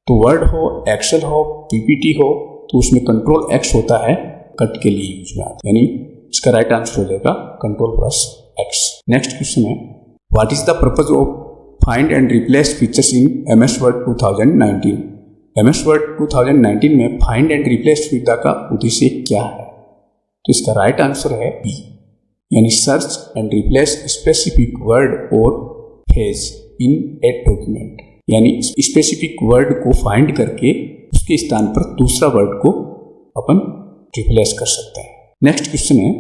तो वर्ड हो, एक्सेल हो, PPT हो, तो उसमें Ctrl+X होता है, कट के लिए यूज में आता है, यानी इसका राइट आंसर हो जाएगा Ctrl+X। नेक्स्ट क्वेश्चन है what is the purpose of find and replace features in MS Word 2019? MS Word 2019 में फाइंड एंड रिप्लेस सुविधा का उद्देश्य क्या है? तो इसका राइट आंसर है बी, यानी search and replace specific word और फ्रेज इन ए डॉक्यूमेंट, यानी स्पेसिफिक वर्ड को फाइंड करके उसके स्थान पर दूसरा वर्ड को अपन रिप्लेस कर सकते हैं। नेक्स्ट क्वेश्चन है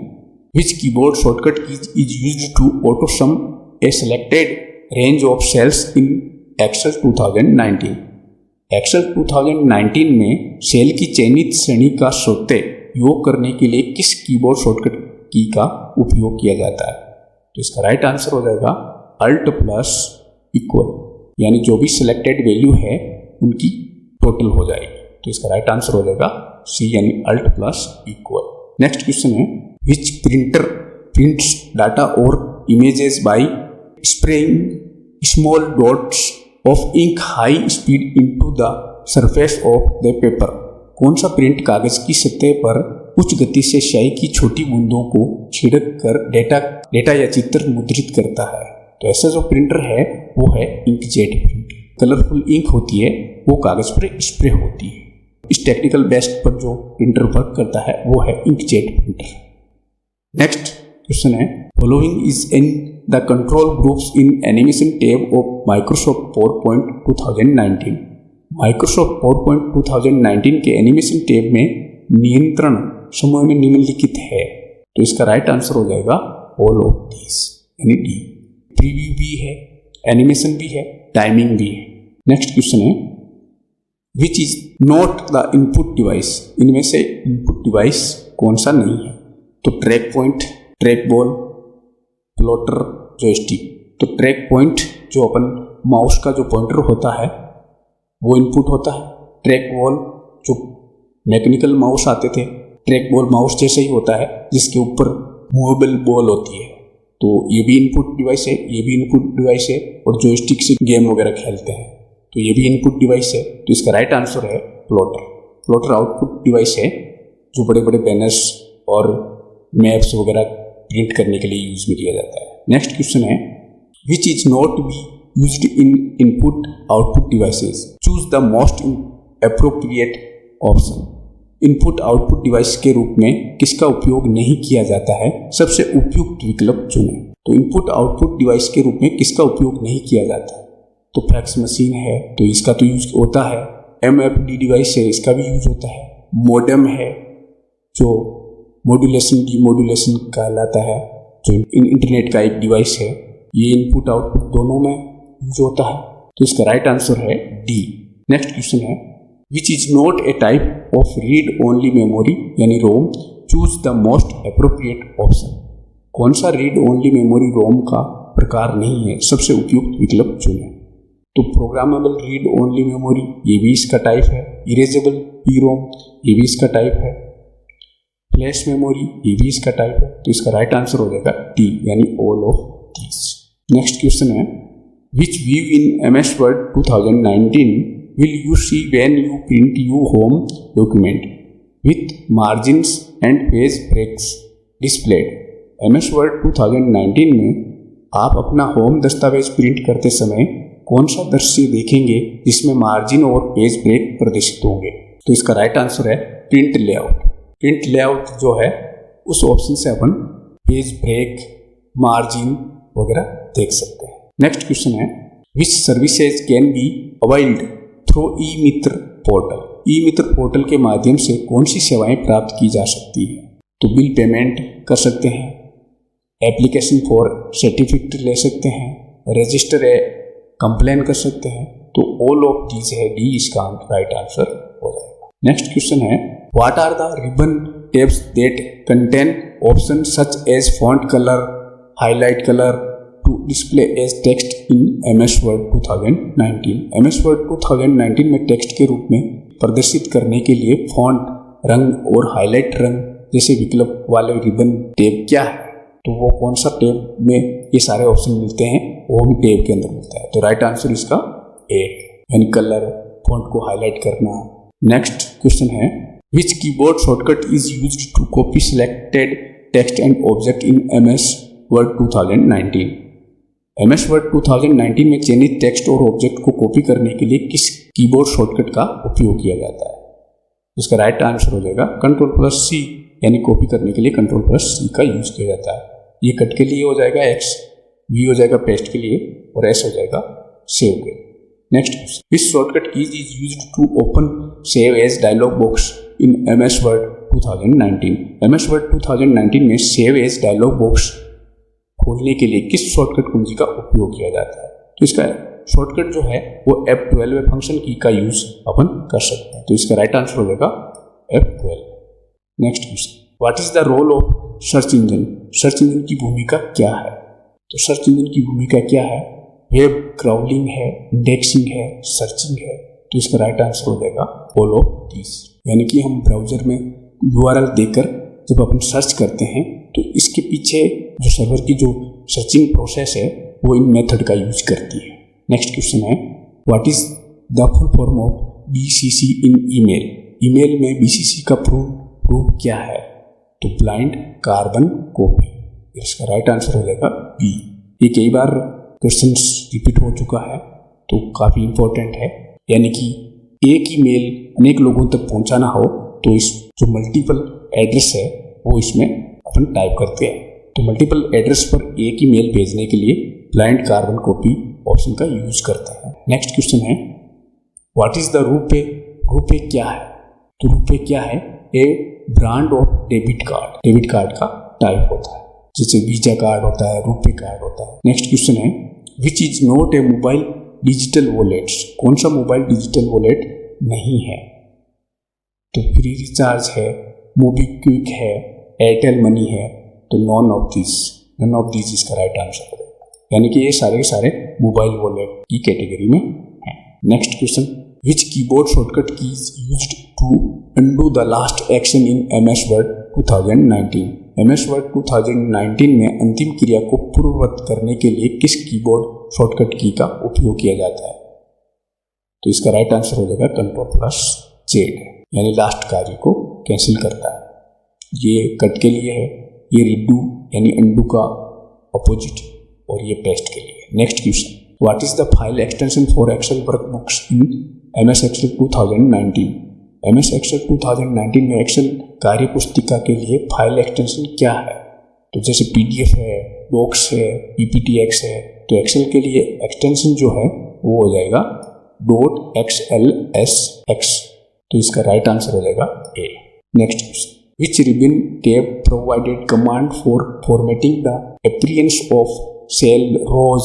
which keyboard shortcut is used to auto sum a selected range of cells in Excel 2019? Excel 2019 में सेल की चयनित श्रेणी का सोते योग करने के लिए किस कीबोर्ड शॉर्टकट की का उपयोग किया जाता है? तो इसका राइट आंसर हो जाएगा Alt+, यानी जो भी सिलेक्टेड वैल्यू है उनकी टोटल हो जाएगी, तो इसका राइट आंसर हो जाएगा सी यानी alt plus equal. Next question है विच प्रिंटर प्रिंट्स डाटा और images by spraying small dots of ink high speed into the surface of the paper. कौन सा प्रिंट कागज की सतह पर उच्च गति से स्याही की छोटी बूंदों को छिड़क कर डेटा या चित्र मुद्रित करता है। तो ऐसा जो प्रिंटर है वो है इंकजेट प्रिंटर। कलरफुल इंक होती है वो कागज पर स्प्रे होती है। इस टेक्निकल बेस पर जो प्रिंटर वर्क करता है वो है इंकजेट प्रिंटर। नेक्स्ट क्वेश्चन है following is in the control groups in animation tab of Microsoft PowerPoint 2019। Microsoft PowerPoint 2019 के एनिमेशन टैब में नियंत्रण समूह में निम्नलिखित है। तो इसका राइट आंसर हो जाएगा ऑल ऑफ दिस यानी डी। प्रीव्यू भी है, एनिमेशन भी है, टाइमिंग भी है। नेक्स्ट क्वेश्चन है which is not the input device. इनमें से इनपुट डिवाइस कौन सा नहीं है। तो track point, track ball, plotter, joystick. तो ट्रैक पॉइंट जो अपन माउस का जो पॉइंटर होता है वो इनपुट होता है। ट्रैक बॉल जो मैकेनिकल माउस आते थे, ट्रैक बॉल माउस जैसे ही होता है जिसके ऊपर मूवेबल बॉल होती है। तो ये भी इनपुट डिवाइस है, ये भी इनपुट डिवाइस है। और जॉयस्टिक से गेम वगैरह खेलते हैं तो ये भी इनपुट डिवाइस है। तो इसका राइट आंसर है प्लॉटर। प्लॉटर आउटपुट डिवाइस है जो बड़े बड़े बैनर्स और मैप्स वगैरह प्रिंट करने के लिए यूज में लिया जाता है। नेक्स्ट क्वेश्चन है which is not be used in input output devices. Choose the most appropriate option. Input output device के रूप में किसका उपयोग नहीं किया जाता है, सबसे उपयुक्त विकल्प चुनें। तो इनपुट आउटपुट डिवाइस के रूप में किसका उपयोग नहीं किया जाता है। तो फैक्स मशीन है तो इसका तो यूज होता है। MFD डिवाइस है इसका भी यूज होता है। मोडेम है जो मॉड्यूलेशन डीमॉड्यूलेशन कहलाता है, जो इंटरनेट का एक डिवाइस है। ये इनपुट आउटपुट दोनों में यूज होता है। तो इसका राइट आंसर है डी। नेक्स्ट क्वेश्चन है which is not a type of read only memory यानी ROM. Choose the most appropriate option. कौन सा रीड ओनली मेमोरी रोम का प्रकार नहीं है, सबसे उपयुक्त विकल्प चुनें। तो प्रोग्रामेबल रीड ओनली मेमोरी ये भी इसका टाइप है। इरेजेबल PROM ये भी इसका टाइप है। फ्लैश मेमोरी ये भी इसका टाइप है। तो इसका राइट आंसर हो जाएगा डी यानी all of these. Next question है विच view in MS Word 2019 will you see when you print your home document with margins and page breaks displayed। MS Word 2019 में आप अपना होम दस्तावेज प्रिंट करते समय कौन सा दृश्य देखेंगे जिसमें मार्जिन और पेज ब्रेक प्रदर्शित होंगे। तो इसका राइट आंसर है प्रिंट लेआउट। प्रिंट लेआउट जो है उस ऑप्शन से अपन पेज ब्रेक, मार्जिन वगैरह देख सकते हैं। नेक्स्ट क्वेश्चन है which services can be availed through eMitra portal. EMitra portal के माध्यम से कौन सी सेवाएं प्राप्त की जा सकती है। तो बिल पेमेंट कर सकते हैं, एप्लीकेशन फॉर सर्टिफिकेट ले सकते हैं, रजिस्टर ए कंप्लेन कर सकते हैं। तो ऑल ऑफ दीज है डी इसका राइट आंसर हो जाएगा। नेक्स्ट क्वेश्चन है what are the ribbon tabs that contain option such as font colour, highlight colour to display as text in MS Word 2019। MS Word 2019 में टेक्स्ट के रूप में प्रदर्शित करने के लिए फॉन्ट, रंग और हाईलाइट रंग जैसे विकल्प वाले रिबन टैब क्या है। तो वो कौन सा टैब में ये सारे ऑप्शन मिलते हैं, वो भी टैब के अंदर मिलता है। तो राइट आंसर इसका ए यानी कलर, फॉन्ट को हाईलाइट करना। नेक्स्ट क्वेश्चन है which keyboard shortcut is used to copy selected text and object in MS Word 2019। MS Word 2019 में चयनित टेक्स्ट और ऑब्जेक्ट को कॉपी करने के लिए किस कीबोर्ड शॉर्टकट का उपयोग किया जाता है। इसका राइट आंसर हो जाएगा Ctrl+C यानी कॉपी करने के लिए Ctrl+C का यूज किया जाता है। ये कट के लिए हो जाएगा X, V हो जाएगा पेस्ट के लिए और S हो जाएगा सेव के लिए। Next question this shortcut keys is used to open save as dialog box in MS Word 2019। MS Word 2019 में सेव एज डायलॉग बॉक्स खोलने के लिए किस शॉर्टकट कुंजी का उपयोग किया जाता है। तो इसका शॉर्टकट जो है वो F12 फंक्शन की का यूज अपन कर सकते हैं। तो इसका राइट आंसर हो जाएगा F12। Next question what is the role of search engine. Search engine की भूमिका क्या है। तो सर्च इंजन की भूमिका क्या है, वेब क्राउलिंग है, इंडेक्सिंग है, सर्चिंग है। तो इसका राइट आंसर हो जाएगा ऑल ऑफ दिस। यानी कि हम ब्राउजर में URL देकर जब अपन सर्च करते हैं तो इसके पीछे जो सर्वर की जो सर्चिंग प्रोसेस है वो इन मेथड का यूज करती है। नेक्स्ट क्वेश्चन है what is the full form of BCC in email. Email में BCC का प्रूफ क्या है? तो ब्लाइंड कार्बन कॉपी। इसका राइट आंसर हो जाएगा बी। ये कई बार क्वेश्चन रिपीट हो चुका है तो काफ़ी इंपॉर्टेंट है। यानी कि एक ही मेल अनेक लोगों तक पहुंचाना हो तो इस जो मल्टीपल एड्रेस है वो इसमें अपन टाइप करते हैं। तो मल्टीपल एड्रेस पर एक ही मेल भेजने के लिए ब्लाइंड कार्बन कॉपी ऑप्शन का यूज करते हैं। नेक्स्ट क्वेश्चन है what is the RuPay. RuPay क्या है? तो रुपे क्या है? ए brand of debit card. Debit card का टाइप होता है, जैसे वीजा कार्ड होता है, रुपे कार्ड होता है। नेक्स्ट क्वेश्चन है which is not A mobile digital wallets. कौन सा मोबाइल डिजिटल वॉलेट नहीं है? तो फ्री रिचार्ज है, मोबीक्विक है, एयरटेल मनी है। तो नॉन ऑफ दिस इसका राइट आंसर है। यानी कि ये सारे के सारे मोबाइल वॉलेट की कैटेगरी में हैं। Next question which keyboard shortcut keys used to undo the last action in MS Word 2019। MS Word 2019 में अंतिम क्रिया को पूर्ववत करने के लिए किस कीबोर्ड शॉर्टकट की का उपयोग किया जाता है? तो इसका राइट आंसर हो जाएगा Ctrl+Z, यानी लास्ट कार्य को कैंसिल करता है। ये कट के लिए है, ये रिडू यानी अंडू का अपोजिट, और ये पेस्ट के लिए। Next question what is the file extension for Excel workbooks in MS Excel 2019। MS Excel 2019 में एक्सेल कार्य पुस्तिका के लिए फाइल एक्सटेंशन क्या है? तो जैसे PDF है, डॉक्स है, PPTX है। तो एक्सेल के लिए एक्सटेंशन जो है वो हो जाएगा .xlsx। तो इसका राइट आंसर हो जाएगा A। Next question which ribbon tab provided command for formatting the appearance of cell rows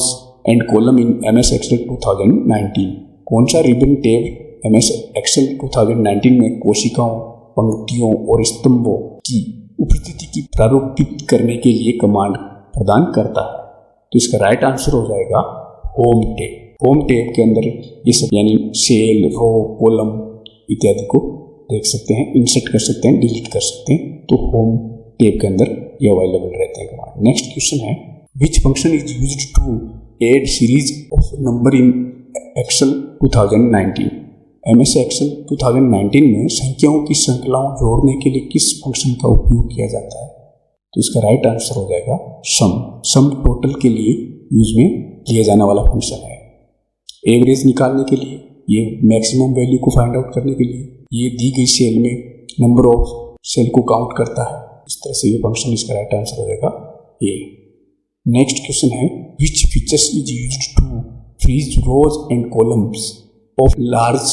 and column in MS Excel 2019। कौन सा रिबन टैब MS Excel 2019 में कोशिकाओं, पंक्तियों और स्तंभों की उपस्थिति की प्रारूपित करने के लिए कमांड प्रदान करता है? तो इसका राइट आंसर हो जाएगा होम टैब। होम टैब के अंदर ये सब यानी सेल, रो, कॉलम इत्यादि को देख सकते हैं, इंसर्ट कर सकते हैं, डिलीट कर सकते हैं। तो होम टैब के अंदर ये अवेलेबल रहते हैं कमांड। नेक्स्ट क्वेश्चन है which function is used to add series of number in Excel 2019। MS Excel 2019 में संख्याओं की श्रृंखलाओं जोड़ने के लिए किस फंक्शन का उपयोग किया जाता है? तो इसका राइट आंसर हो जाएगा सम टोटल के लिए यूज में लिया जाने वाला फंक्शन है। एवरेज निकालने के लिए, ये मैक्सिमम वैल्यू को फाइंड आउट करने के लिए, ये दी गई सेल में नंबर ऑफ सेल को काउंट करता है। इस तरह से ये फंक्शन, इसका राइट आंसर हो जाएगा ए। नेक्स्ट क्वेश्चन है which features is used to freeze rows and columns of large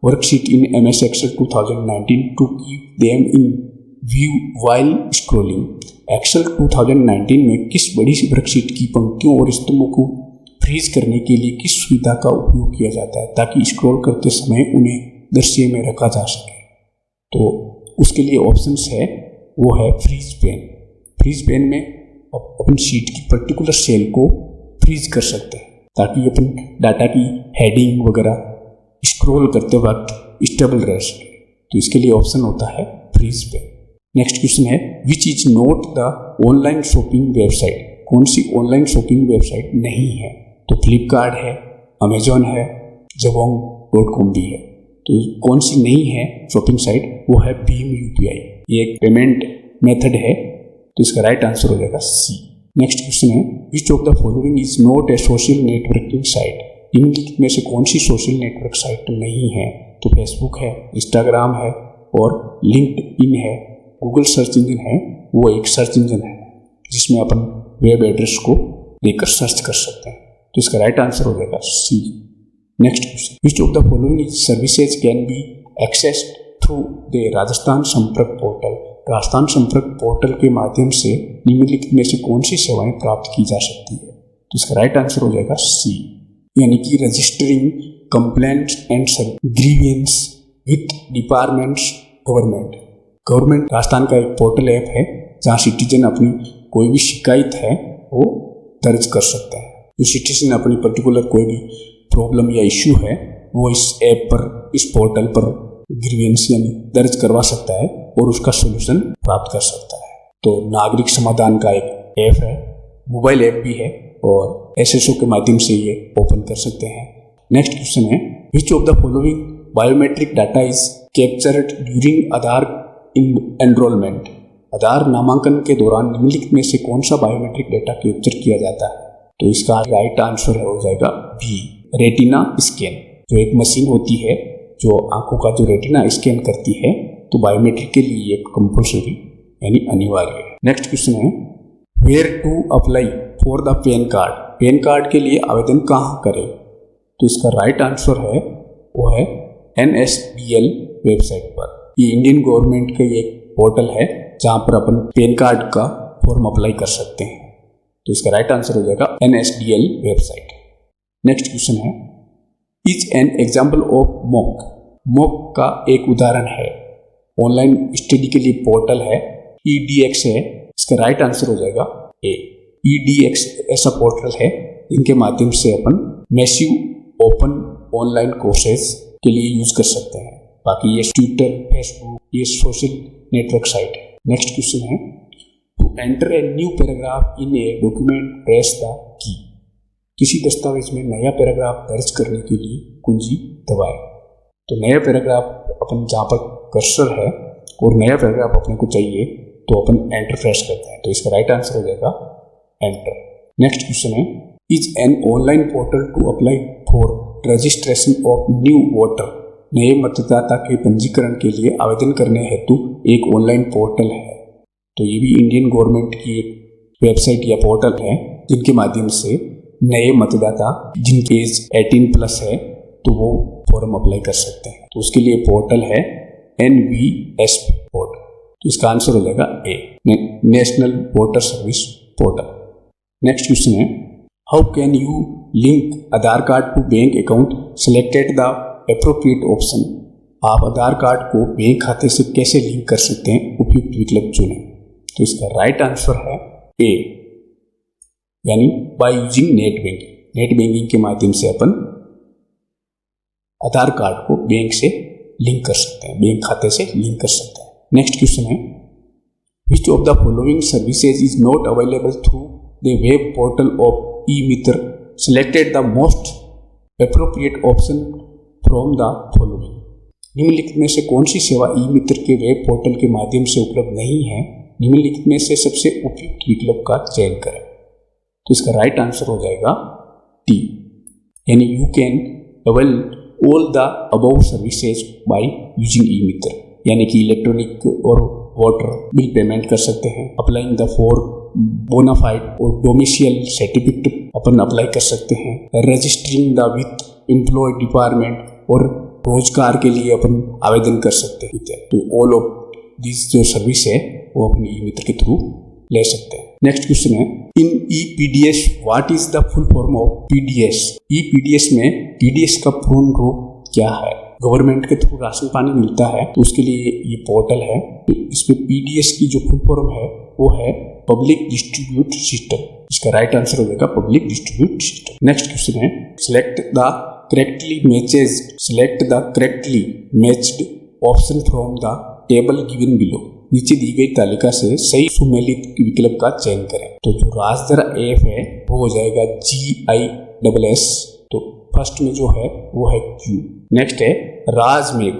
worksheet in MS Excel 2019 to keep them in view while scrolling। Excel 2019 में किस बड़ी सी वर्कशीट की पंक्तियों और स्तंभों को फ्रीज करने के लिए किस सुविधा का उपयोग किया जाता है ताकि स्क्रॉल करते समय उन्हें दृश्य में रखा जा सके? तो उसके लिए ऑप्शंस है, वो है फ्रीज पेन। फ्रीज पेन में अपन शीट की पर्टिकुलर सेल को फ्रीज कर सकते हैं ताकि अपन डाटा की हेडिंग वगैरह स्क्रॉल करते वक्त स्टेबल रह सके। तो इसके लिए ऑप्शन होता है फ्रीज पेन। नेक्स्ट क्वेश्चन है which is not the online shopping website. कौन सी ऑनलाइन शॉपिंग वेबसाइट नहीं है? तो फ्लिपकार्ट है, अमेजॉन है, jabong.com भी है। तो कौन सी नहीं है शॉपिंग साइट? वो है भीम UPI। ये एक पेमेंट मेथड है, तो इसका राइट आंसर हो जाएगा सी। नेक्स्ट क्वेश्चन है which of the following is not A social networking site. निम्नलिखित में से कौन सी सोशल नेटवर्क साइट नहीं है? तो फेसबुक है, इंस्टाग्राम है और लिंक्डइन है। गूगल सर्च इंजन है, वो एक सर्च इंजन है जिसमें अपन वेब एड्रेस को लेकर सर्च कर सकते हैं। तो इसका राइट आंसर हो जाएगा C. Next question which of the following services can be accessed through the Rajasthan Sampark portal. Rajasthan Sampark portal के माध्यम से निम्नलिखित में से कौन सी सेवाएं प्राप्त की जा सकती है? तो इसका राइट आंसर हो जाएगा सी, यानी कि registering complaints and grievance with departments government Rajasthan का एक पोर्टल ऐप है जहां सिटीजन अपनी कोई भी शिकायत है वो दर्ज कर सकते हैं। जो सिटीजन अपनी पर्टिकुलर कोई भी प्रॉब्लम या इश्यू है वो इस ऐप पर, इस पोर्टल पर ग्रीवेंस यानी दर्ज करवा सकता है और उसका सोल्यूशन प्राप्त कर सकता है। तो नागरिक समाधान का एक ऐप है, मोबाइल ऐप भी है और एसएसओ के माध्यम से ये ओपन कर सकते हैं। नेक्स्ट क्वेश्चन है, which of the following biometric data is captured during Aadhaar enrolment? Aadhaar नामांकन के दौरान निम्नलिखित में से कौन सा बायोमेट्रिक डेटा कैप्चर किया जाता है? तो इसका राइट आंसर हो जाएगा बी, रेटिना स्कैन। जो एक मशीन होती है जो आंखों का जो रेटिना स्कैन करती है, तो बायोमेट्रिक के लिए एक कंपल्सरी यानी अनिवार्य है। नेक्स्ट क्वेश्चन है, where to apply for the PAN card? PAN card के लिए आवेदन कहाँ करें? तो इसका राइट आंसर है वो है NSDL वेबसाइट पर। ये इंडियन गवर्नमेंट का एक पोर्टल है जहाँ पर अपन पैन कार्ड का फॉर्म अप्लाई कर सकते हैं। तो इसका राइट आंसर हो जाएगा NSDL वेबसाइट। नेक्स्ट क्वेश्चन है, is an example of mock? Mock का एक उदाहरण है, ऑनलाइन स्टडी के लिए पोर्टल है, EDX है। इसका राइट आंसर हो जाएगा ए। EDX ऐसा पोर्टल है जिनके माध्यम से अपन मैसिव ओपन ऑनलाइन कोर्सेज के लिए यूज कर सकते हैं। बाकी ये ट्विटर, फेसबुक, ये सोशल नेटवर्क साइट है। नेक्स्ट क्वेश्चन है, to enter a new paragraph in a document press the key? किसी दस्तावेज में नया पैराग्राफ दर्ज करने के लिए कुंजी दबाएं। तो नया पैराग्राफ अपन जहाँ पर कर्सर है और नया पैराग्राफ अपने को चाहिए तो अपन एंटर प्रेस करते हैं। तो इसका राइट आंसर हो जाएगा एंटर। नेक्स्ट क्वेश्चन है, is an online portal to apply for registration of new voter? नए मतदाता के पंजीकरण के लिए आवेदन करने हेतु एक ऑनलाइन पोर्टल है। तो ये भी इंडियन गवर्नमेंट की एक वेबसाइट या पोर्टल है जिनके माध्यम से नए मतदाता जिनकी एज 18+ है तो वो फॉर्म अप्लाई कर सकते हैं। तो उसके लिए पोर्टल है NVSP पोर्टल। तो इसका आंसर हो जाएगा A, national voter service portal. Next question है, how can you link Aadhaar card to bank account? Selected the appropriate option. आप आधार कार्ड को बैंक खाते से कैसे लिंक कर सकते हैं? उपयुक्त विकल्प चुनें। तो इसका राइट आंसर है ए, यानी by using net banking. Net banking के माध्यम से अपन आधार कार्ड को बैंक से लिंक कर सकते हैं, बैंक खाते से लिंक कर सकते हैं। नेक्स्ट क्वेश्चन है, which of the following services is not available through the web portal of e-Mitra? Selected the most appropriate option from the following. निम्नलिखित में से कौन सी सेवा ई-मित्र के वेब पोर्टल के माध्यम से उपलब्ध नहीं है? निम्नलिखित में से सबसे उपयुक्त विकल्प का चयन करें। तो इसका राइट आंसर हो जाएगा टी, यानी you can avail all the above services by using e-Mitra. यानी कि इलेक्ट्रॉनिक और वाटर बिल पेमेंट कर सकते हैं, अप्लाइंग द फॉर बोनाफाइड और डोमिसाइल सर्टिफिकेट अपन अप्लाई कर सकते हैं, registering the with employ department और रोजगार के लिए अपन आवेदन कर सकते हैं। तो ऑल ऑफ दिस जो सर्विस है वो अपने ई-मित्र के थ्रू ले सकते हैं। नेक्स्ट क्वेश्चन है, इन EPDS what is the full form of PDS? EPDS में PDS का पूर्ण रूप क्या है? गवर्नमेंट के थ्रू राशन पानी मिलता है तो उसके लिए ये पोर्टल है। तो इसमें PDS की जो फुल फॉर्म है वो है पब्लिक डिस्ट्रीब्यूट सिस्टम। इसका राइट आंसर हो जाएगा public distribute system. Next question है, select the correctly matched option from the table given below. नीचे दी गई तालिका से सही सुमेलित विकल्प का चयन करें। तो जो राजदरा ऐप है वो हो जाएगा GISS। तो फर्स्ट में जो है वो है Q। नेक्स्ट है राजमेघ।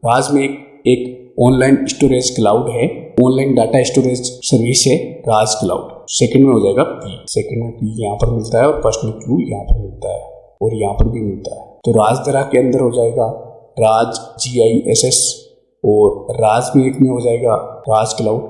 राजमेघ एक ऑनलाइन स्टोरेज क्लाउड है, ऑनलाइन डाटा स्टोरेज सर्विस है राज क्लाउड। सेकंड में हो जाएगा P। सेकंड में P यहाँ पर मिलता है और फर्स्ट में Q यहाँ पर मिलता है और यहाँ पर भी मिलता है। तो राजदरा के अंदर हो जाएगा राज GISS और राजमेघ में हो जाएगा राज क्लाउड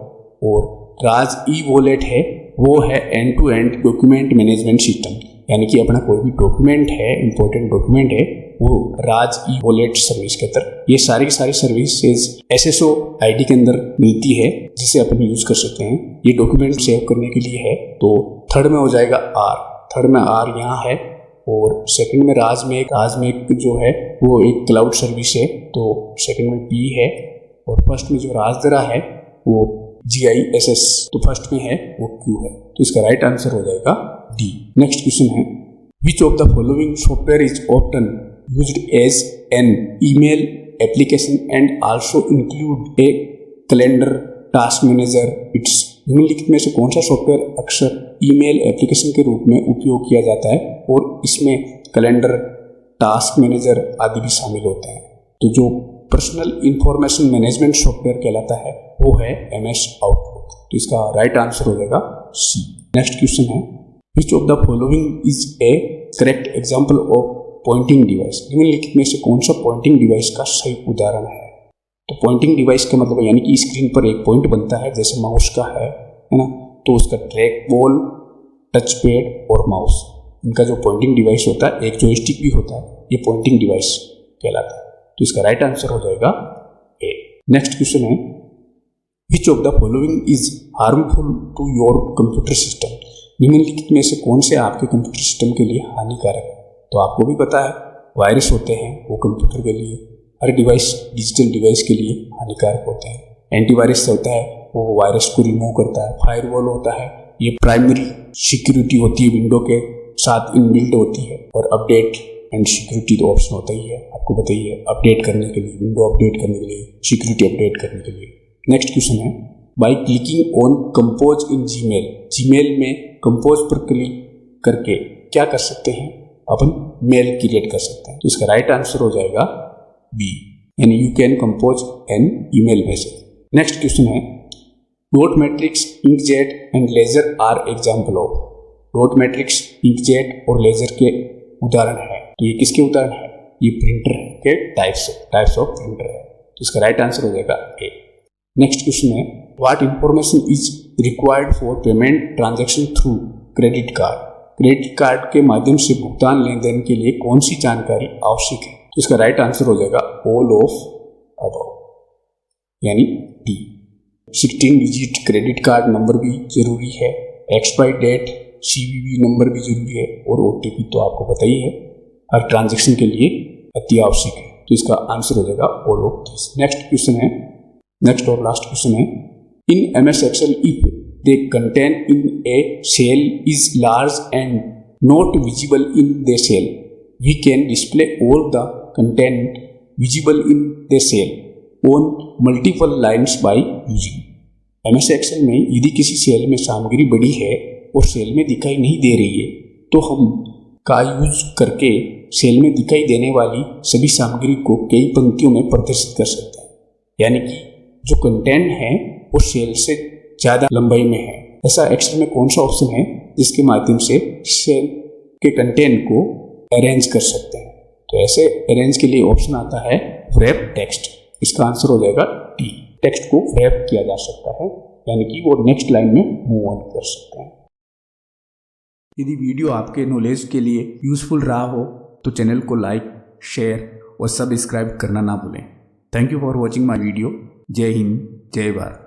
और राज ई-वॉलेट है वो है end to end document management system. यानी कि अपना कोई भी डॉक्यूमेंट है, इंपॉर्टेंट डॉक्यूमेंट है, वो राज ई-वॉलेट सर्विस के अंदर ये सारी की सारी सर्विसेज SSO ID के अंदर मिलती है जिसे अपन यूज कर सकते हैं। ये डॉक्यूमेंट सेव करने के लिए है। तो थर्ड में हो जाएगा R। थर्ड में R यहाँ है और सेकंड में राजमेघ जो है वो एक क्लाउड सर्विस है। तो सेकंड में P है और फर्स्ट में जो राजदरा है वो GISS। तो फर्स्ट में है वो Q है। तो इसका राइट आंसर हो जाएगा D। नेक्स्ट क्वेश्चन है, which of the following software is often used as an email application and also include a calendar task manager. It's निम्नलिखित में से कौन सा सॉफ्टवेयर अक्सर ईमेल एप्लीकेशन के रूप में उपयोग किया जाता है और इसमें कैलेंडर, टास्क मैनेजर आदि भी शामिल होते हैं? तो जो पर्सनल इंफॉर्मेशन मैनेजमेंट सॉफ्टवेयर कहलाता है वो है MS आउटलुक। तो इसका राइट आंसर हो जाएगा सी। नेक्स्ट क्वेश्चन है, which of the following is A correct example of pointing device? निम्नलिखित में से कौन सा पॉइंटिंग डिवाइस का सही उदाहरण है? तो पॉइंटिंग डिवाइस का मतलब यानी कि स्क्रीन पर एक पॉइंट बनता है, जैसे माउस का है ना, तो उसका ट्रैक बॉल, टच पैड और माउस, इनका जो पॉइंटिंग डिवाइस होता है, एक जॉयस्टिक भी होता है, ये पॉइंटिंग डिवाइस कहलाता है। तो इसका राइट आंसर हो जाएगा ए। नेक्स्ट क्वेश्चन है, which of the following is harmful to your computer system? निम्नलिखित में से कौन से आपके कंप्यूटर सिस्टम के लिए हानिकारक है? तो आपको भी पता है वायरस होते हैं वो कंप्यूटर के लिए, हर डिवाइस डिजिटल डिवाइस के लिए हानिकारक होते हैं। एंटीवायरस होता है वो वायरस को रिमूव करता है। फायरवॉल होता है ये प्राइमरी सिक्योरिटी होती है, विंडो के साथ इनबिल्ट होती है। और अपडेट एंड सिक्योरिटी तो ऑप्शन होता ही है, आपको बताइए, अपडेट करने के लिए, विंडो अपडेट करने के लिए, सिक्योरिटी अपडेट करने के लिए। नेक्स्ट क्वेश्चन है, by clicking on compose in Gmail, Gmail में कंपोज पर क्लिक करके क्या कर सकते हैं? अपन मेल क्रिएट कर सकते हैं। तो इसका राइट आंसर हो जाएगा बी, यानी you can compose an email message. Next question है, dot matrix, inkjet and laser are example of. Dot matrix, inkjet और लेजर के उदाहरण है। तो ये किसके उदाहरण है? ये प्रिंटर के टाइप्स ऑफ प्रिंटर है। तो इसका राइट आंसर हो जाएगा ए। नेक्स्ट क्वेश्चन है, what information is required for payment transaction through credit card? Credit card के माध्यम से भुगतान लेन देन के लिए कौन सी जानकारी आवश्यक है? तो इसका राइट आंसर हो जाएगा ऑल ऑफ अबव, यानी D. 16 digit credit card number भी जरूरी है, एक्सपायरी डेट, CVV नंबर भी जरूरी है, और OTP तो आपको पता ही है हर ट्रांजैक्शन के लिए अति आवश्यक है। तो इसका आंसर हो जाएगा all of this. Next question है, नेक्स्ट और लास्ट क्वेश्चन है, in MS Excel if the content in a cell is large and not visible in the cell, we can display all the content visible in the cell on multiple lines by using. MS Excel में यदि किसी सेल में सामग्री बड़ी है और सेल में दिखाई नहीं दे रही है तो हम का यूज करके सेल में दिखाई देने वाली सभी सामग्री को कई पंक्तियों में प्रदर्शित कर सकते हैं। यानी कि जो कंटेंट है वो सेल से ज़्यादा लंबाई में है। ऐसा एक्सेल में कौन सा ऑप्शन है जिसके माध्यम से सेल के कंटेंट को अरेंज कर सकते हैं? तो ऐसे अरेंज के लिए ऑप्शन आता है रैप टेक्स्ट। इसका आंसर हो जाएगा टी। टेक्स्ट को रैप किया जा सकता है, यानी कि वो नेक्स्ट लाइन में मूव ऑन कर सकते हैं। यदि वीडियो आपके नॉलेज के लिए यूजफुल रहा हो तो चैनल को लाइक, शेयर और सब्सक्राइब करना ना भूलें। Thank you for watching my video. जय हिंद, जय भारत।